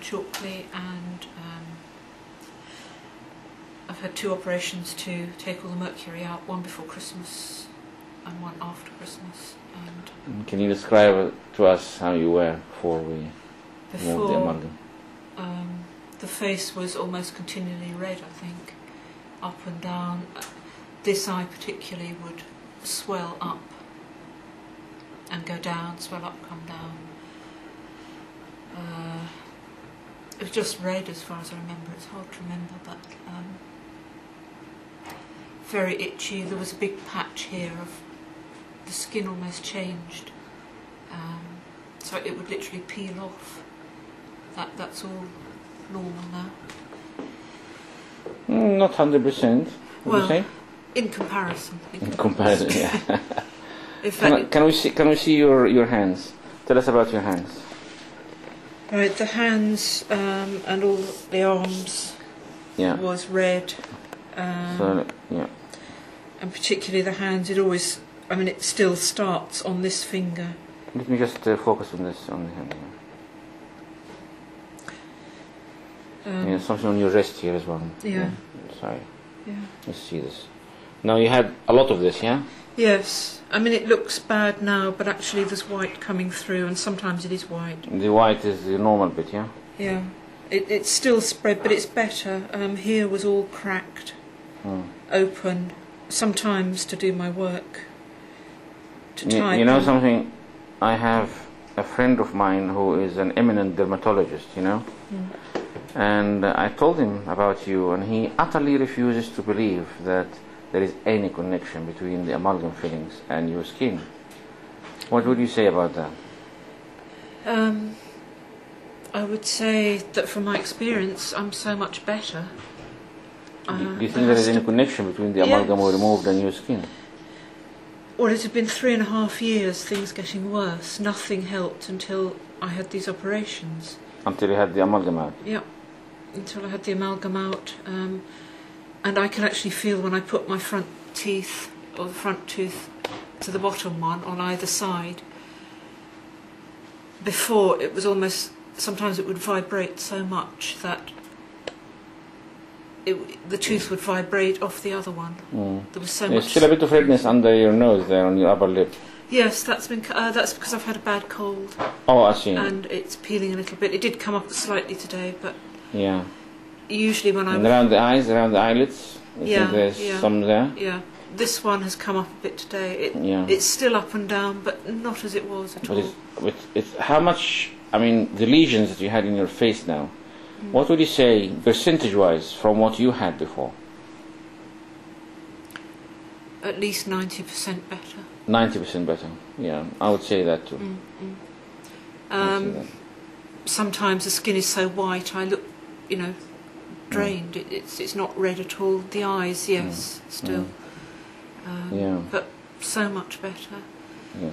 shortly, and I've had 2 operations to take all the mercury out, one before Christmas and one after Christmas. And can you describe to us how you were before we moved the amalgam? The face was almost continually red, I think, up and down. This eye particularly would swell up and go down, swell up, come down. It was just red as far as I remember. It's hard to remember, but very itchy. There was a big patch here of the skin almost changed, so it would literally peel off. That's all normal now. Not 100%. Well, you say? In comparison. In comparison, yeah. In fact, can we see your hands? Tell us about your hands. Right, the hands and all the arms was red. And particularly the hands, it still starts on this finger. Let me just focus on this, on the hand. Something on your wrist here as well. Yeah. Sorry. Yeah. Let's see this. Now you had a lot of this, yeah? Yes. It looks bad now, but actually there's white coming through, and sometimes it is white. The white is the normal bit, yeah? Yeah. It's still spread, but it's better. Here was all cracked, open, sometimes to do my work, to type. You know something? I have a friend of mine who is an eminent dermatologist, you know? And I told him about you, and he utterly refuses to believe that there is any connection between the amalgam fillings and your skin. What would you say about that? I would say that from my experience, I'm so much better. Do you think there is any connection between the amalgam we removed and your skin? Well, it had been 3.5 years, things getting worse. Nothing helped until I had these operations. Until you had the amalgam out? Yeah, until I had the amalgam out. And I can actually feel when I put my front teeth, or the front tooth, to the bottom one on either side. Before, it was almost, sometimes it would vibrate so much that the tooth would vibrate off the other one. There was so much. There's still a bit of redness under your nose there, on your upper lip. Yes, that's because I've had a bad cold. Oh, I see. And it's peeling a little bit. It did come up slightly today, but yeah. Usually when and around the eyes, around the eyelids, think there's some there. Yeah, this one has come up a bit today. It's still up and down, but not as it was at all. It's how much? The lesions that you had in your face now. What would you say, percentage-wise, from what you had before? At least 90% better. 90% better. Yeah, I would say that too. Sometimes the skin is so white, I look, drained. It's not red at all. The eyes, yes, still. But so much better. Yeah.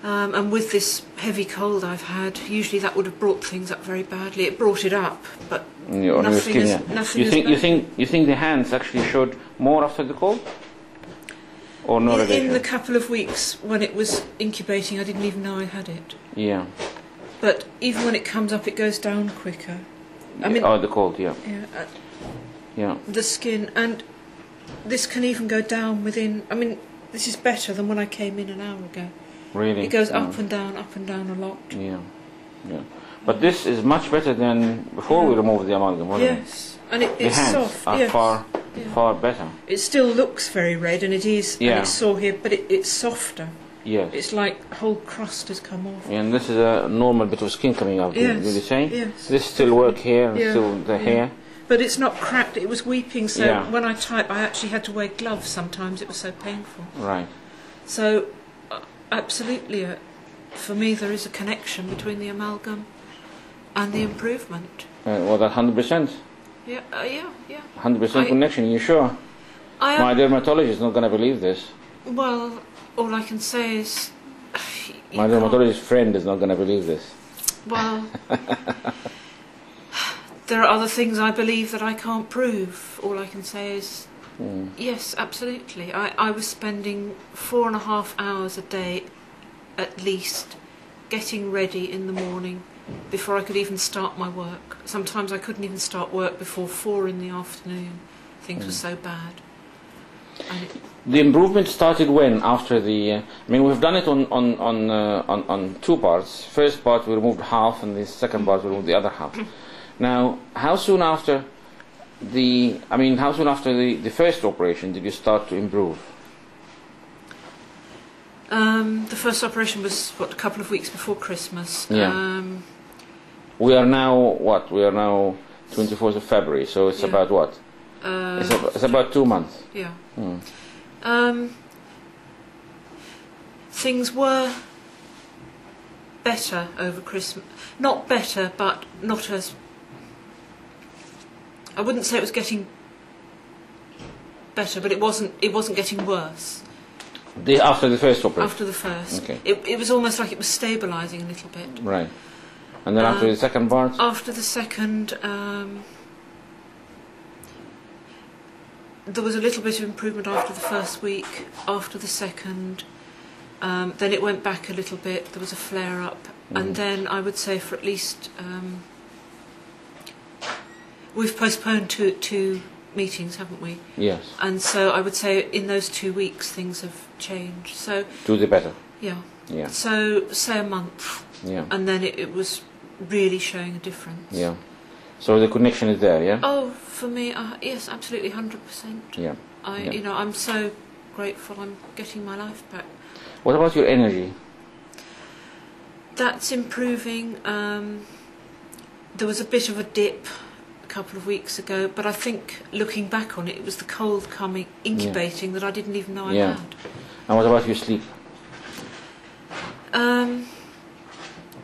And with this heavy cold I've had, usually that would have brought things up very badly. It brought it up, but nothing You think the hands actually showed more after the cold? Or no relation? In the couple of weeks when it was incubating, I didn't even know I had it. Yeah. But even when it comes up, it goes down quicker. The cold, yeah. Yeah. The skin, and this can even go down within. This is better than when I came in an hour ago. Really? It goes up and down a lot. Yeah. But this is much better than before we removed the amalgam, wasn't it? Yes, and it's the hands soft. are far better. It still looks very red, and it is. And it's sore here, but it's softer. Yes. It's like the whole crust has come off. And this is a normal bit of skin coming out, yes. did you say? Yes. This still work here, still the hair? But it's not cracked, it was weeping, so when I type I actually had to wear gloves sometimes, it was so painful. Right. So, absolutely, for me there is a connection between the amalgam and the improvement. Well, that 100%? Yeah. 100% connection, you sure? My dermatologist is not going to believe this. Well, all I can say is... My dermatologist friend is not going to believe this. Well, there are other things I believe that I can't prove. All I can say is, yes, absolutely. I was spending 4.5 hours a day, at least, getting ready in the morning before I could even start my work. Sometimes I couldn't even start work before 4 in the afternoon. Things were so bad. And the improvement started when? After the... I mean, we've done it on 2 parts. First part we removed half, and the second part we removed the other half. Now, how soon after the first operation did you start to improve? The first operation was, what, a couple of weeks before Christmas. Yeah. We are now, what? We are now 24th of February, so it's about what? It's about 2 months. Yeah. Things were better over Christmas. Not better, but not as... I wouldn't say it was getting better, but it wasn't getting worse. After the first operation? After the first. Okay. It was almost like it was stabilising a little bit. Right. And then after the second part? After the second, there was a little bit of improvement after the first week. After the second, then it went back a little bit. There was a flare-up. And then I would say for at least... we've postponed two meetings, haven't we? Yes. And so I would say in those 2 weeks things have changed. So to the better. Yeah. Yeah. So say a month. Yeah. And then it was really showing a difference. Yeah. So the connection is there, yeah? Oh, for me, yes, absolutely, 100%. Yeah. You know, I'm so grateful I'm getting my life back. What about your energy? That's improving. There was a bit of a dip a couple of weeks ago, but I think looking back on it, it was the cold coming, incubating that I didn't even know I had. And what about your sleep?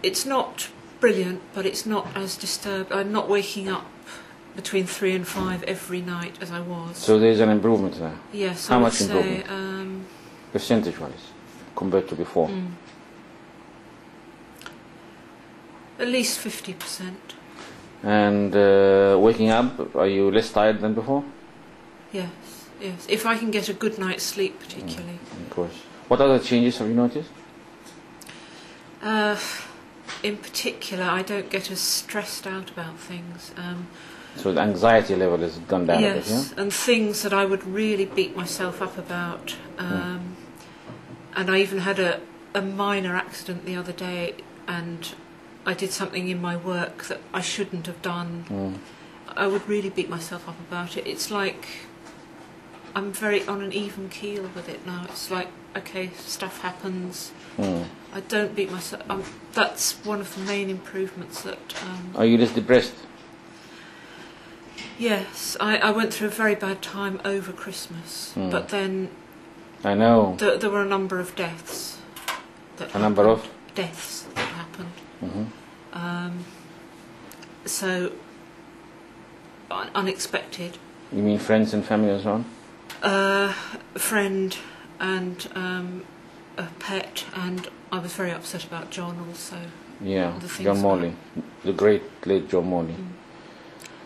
It's not brilliant, but it's not as disturbed. I'm not waking up between 3 and 5 every night as I was. So there's an improvement there? Yes. How much improvement? Percentage-wise, compared to before? At least 50%. And waking up, are you less tired than before? Yes, yes. If I can get a good night's sleep, particularly. Of course. What other changes have you noticed? In particular, I don't get as stressed out about things. So the anxiety level has gone down a bit, yeah? And things that I would really beat myself up about. And I even had a minor accident the other day, and I did something in my work that I shouldn't have done. I would really beat myself up about it. It's like I'm very on an even keel with it now. It's like, okay, stuff happens. I don't beat myself. That's one of the main improvements that... Are you less depressed? Yes, I went through a very bad time over Christmas, but then... I know. There were a number of deaths. Number of? Deaths that happened. So, unexpected. You mean friends and family and so on? A friend and a pet, and I was very upset about John also. Yeah, John Morley, the great late John Morley.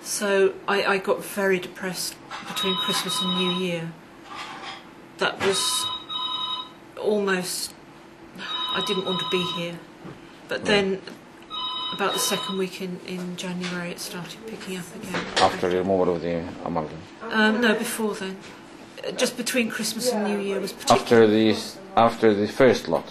So I got very depressed between Christmas and New Year. That was almost... I didn't want to be here. But then, about the second week in January, it started picking up again. After the removal of the amalgam? No, before then. Just between Christmas and New Year was particularly... After the first lot?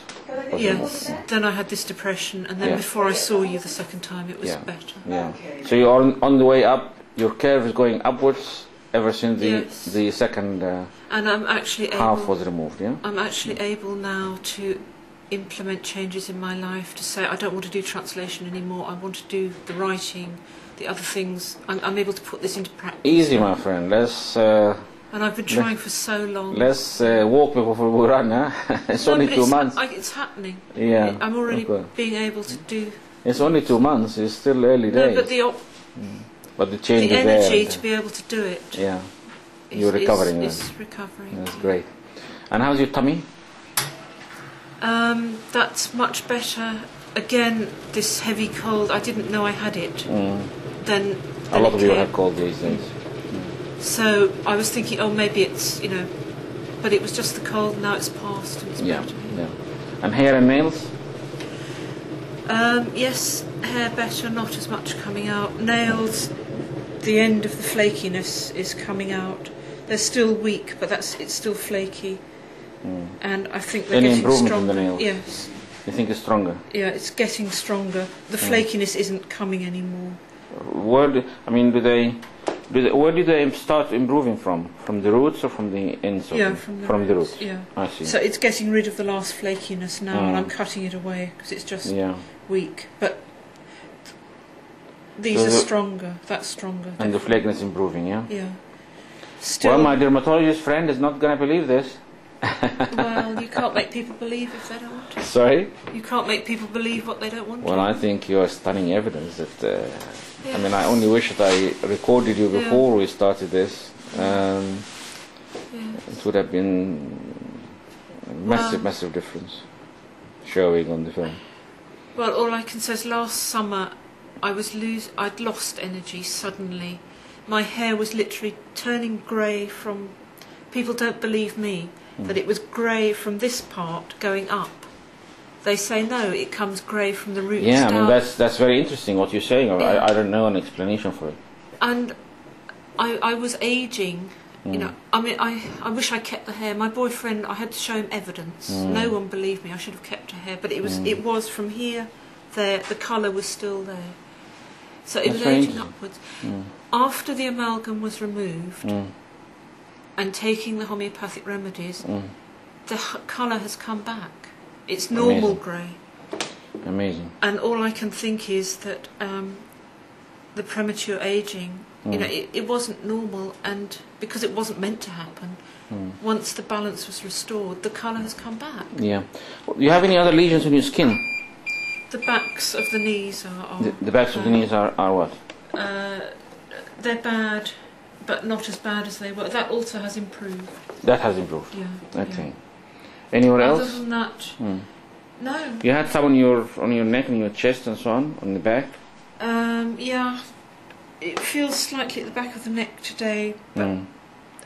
Yes. Then I had this depression, and then before I saw you the second time, it was better. Yeah. So you're on the way up, your curve is going upwards ever since the second and I'm actually half was removed, yeah? I'm actually able now to implement changes in my life, to say I don't want to do translation anymore, I want to do the writing, the other things. I'm able to put this into practice. Easy, my friend. Let's... and I've been trying for so long. Let's walk before we run, huh? It's only 2 months. It's happening. Yeah. I'm already being able to do... It's only 2 months. It's still early days. No, but the change the is there. energy to be able to do it. Yeah. You're recovering. It's recovering. That's great. And how's your tummy? That's much better. Again, this heavy cold, I didn't know I had it. Then a lot of people have cold these days. So I was thinking, oh, maybe it's, but it was just the cold, now it's passed and it's better. Yeah. And hair and nails? Yes, hair better, not as much coming out. Nails, the end of the flakiness is coming out. They're still weak, but it's still flaky. And I think they're getting improvement stronger. in the nails? Yes. You think it's stronger? Yeah, it's getting stronger. The flakiness isn't coming anymore. Where do they start improving from? From the roots or from the ends? Yeah, from the roots. Yeah. I see. So it's getting rid of the last flakiness now, and I'm cutting it away because it's just weak. But these are stronger. That's stronger. And the flakiness is improving, yeah? Yeah. Still, well, my dermatologist friend is not going to believe this. Well, you can't make people believe if they don't want to. Sorry? You can't make people believe what they don't want to. Well, I think you are stunning evidence that... I mean, I only wish that I recorded you before we started this. It would have been a massive difference showing on the film. Well, all I can say is last summer I'd lost energy suddenly. My hair was literally turning grey from... People don't believe me that it was grey from this part going up. They say no, it comes grey from the roots down. I mean that's very interesting what you're saying. I don't know an explanation for it. And I was aging, you know. I mean, I wish I kept the hair. My boyfriend, I had to show him evidence. No one believed me. I should have kept her hair, but it was from here, there. The colour was still there, so it was aging upwards. After the amalgam was removed, and taking the homeopathic remedies, the colour has come back. It's normal grey. Amazing. And all I can think is that the premature aging, you know, it wasn't normal, and because it wasn't meant to happen, once the balance was restored, the colour has come back. Yeah. Do you have any other lesions on your skin? The backs of the knees are the backs of the knees are what? They're bad, but not as bad as they were. That also has improved. That has improved? Yeah. Okay. Yeah. Anywhere else? Other than that, no. You had some on your neck and your chest and so on the back? Yeah. It feels slightly at the back of the neck today, but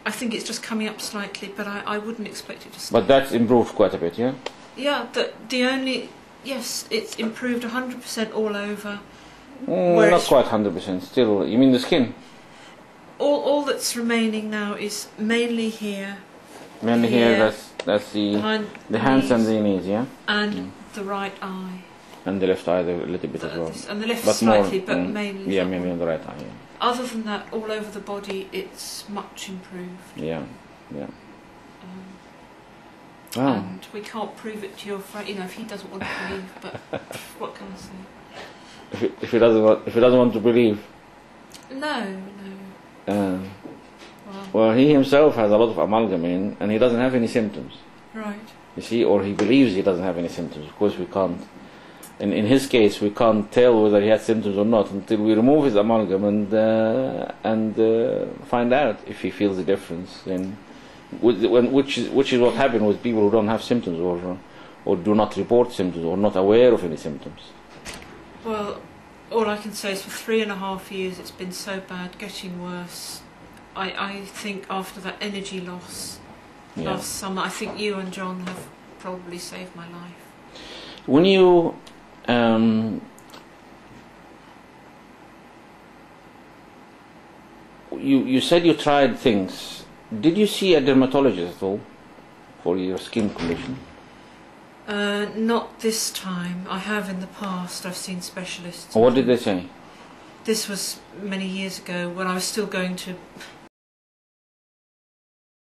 I think it's just coming up slightly, but I wouldn't expect it to stay. But that's improved quite a bit, yeah? Yeah, yes, it's improved 100% all over. Not quite 100%, still. You mean the skin? All that's remaining now is mainly here. Mainly here, that's the hands and the knees, yeah? And the right eye. And the left eye a little bit as well. And the left slightly, but mainly. Yeah, mainly on the right eye, yeah. Other than that, all over the body, it's much improved. Yeah. And we can't prove it to your friend, you know, if he doesn't want to believe, but what can I say? If he doesn't want to believe. No. Well, he himself has a lot of amalgam in, and he doesn't have any symptoms. Right. You see, or he believes he doesn't have any symptoms. Of course, we can't. In his case, we can't tell whether he has symptoms or not until we remove his amalgam and find out if he feels the difference. Then, which is what happened with people who don't have symptoms or do not report symptoms or not aware of any symptoms. Well, all I can say is for 3.5 years it's been so bad, getting worse. I think after that energy loss last summer, I think you and John have probably saved my life. When you you said you tried things, did you see a dermatologist at all for your skin condition? Not this time. I have in the past. I've seen specialists. What did they say? This was many years ago when I was still going to